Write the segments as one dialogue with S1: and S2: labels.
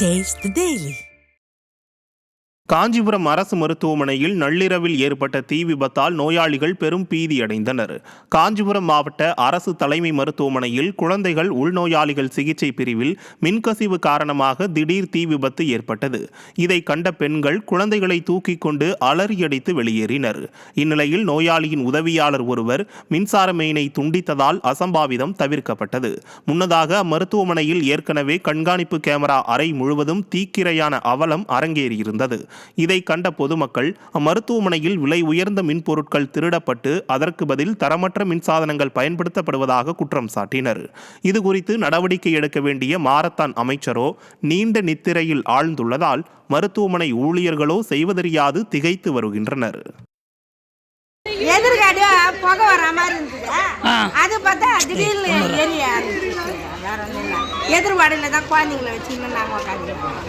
S1: Taste the Daily.
S2: Kanchipuram அரசு மருத்துவமனையில் நள்ளிரவில் ஏற்பட்ட தீ விபத்தால் நோயாளிகள் பெரும் பீதியடைந்தனர். காஞ்சிபுரம் மாவட்ட அரசு தலைமை மருத்துவமனையில் குழந்தைகள் உள்நோயாளிகள் சிகிச்சை பிரிவில் மின்கசிவு காரணமாக திடீர் தீ விபத்து ஏற்பட்டது. இதை கண்ட பெண்கள் குழந்தைகளை தூக்கிக் கொண்டு அலறியடித்து வெளியேறினர். இந்நிலையில் நோயாளியின் உதவியாளர் ஒருவர் மின்சார மெயினை துண்டித்ததால் அசம்பாவிதம் தவிர்க்கப்பட்டது. முன்னதாக அம்மருத்துவமனையில் ஏற்கனவே கண்காணிப்பு கேமரா அறை முழுவதும் தீக்கிரையான அவலம் அரங்கேறியிருந்தது. இதை கண்ட பொதுமக்கள் அம்மருத்துவமனையில் விலை உயர்ந்த மின்பொருட்கள் திருடப்பட்டு அதற்கு பதில் தரமற்ற மின்சாதனங்கள் பயன்படுத்தப்படுவதாக குற்றம் சாட்டினர். இதுகுறித்து நடவடிக்கை எடுக்க வேண்டிய மாரத்தான் அமைச்சரோ நீண்ட நித்திரையில் ஆழ்ந்துள்ளதால் மருத்துவமனை ஊழியர்களோ செய்வதறியாது திகைத்து வருகின்றனர்.
S3: எதிர்காடியா புகை வர மாதிரி இருந்தது. அது பார்த்தா திடீர்னு ஏரியா வேற ஒன்றும் இல்லை. எதிர்வாடியில் தான் குழந்தைங்களை வச்சுன்னு நாங்கள் உட்காந்துருக்கோம்.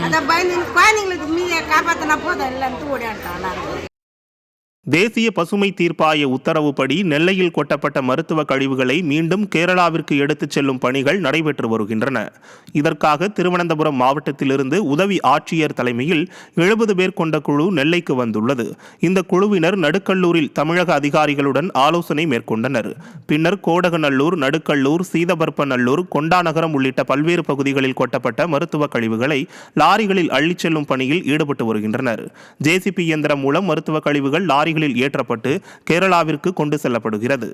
S3: அதான் பயந்து குழந்தைங்களுக்கு மீதியை காப்பாற்றினா போதும் இல்லைன்ட்டு ஓடியாண்டோம் நாங்கள்.
S2: தேசிய பசுமை தீர்ப்பாய உத்தரவுப்படி நெல்லையில் கொட்டப்பட்ட மருத்துவ கழிவுகளை மீண்டும் கேரளாவிற்கு எடுத்துச் செல்லும் பணிகள் நடைபெற்று வருகின்றன. இதற்காக திருவனந்தபுரம் மாவட்டத்திலிருந்து உதவி ஆட்சியர் தலைமையில் 70 பேர் கொண்ட குழு நெல்லைக்கு வந்துள்ளது. இந்த குழுவினர் நடுக்கல்லூரில் தமிழக அதிகாரிகளுடன் ஆலோசனை மேற்கொண்டனர். பின்னர் கோடகநல்லூர், நடுக்கல்லூர், சீதபர்ப்பநல்லூர், கொண்டாநகரம் உள்ளிட்ட பல்வேறு பகுதிகளில் கொட்டப்பட்ட மருத்துவ கழிவுகளை லாரிகளில் அள்ளிச் செல்லும் பணியில் ஈடுபட்டு வருகின்றனர். JCB இயந்திரம் மூலம் மருத்துவ கழிவுகள் லாரிகளில் ஏற்றப்பட்டு கேரளாவிற்கு கொண்டு செல்லப்படுகிறது.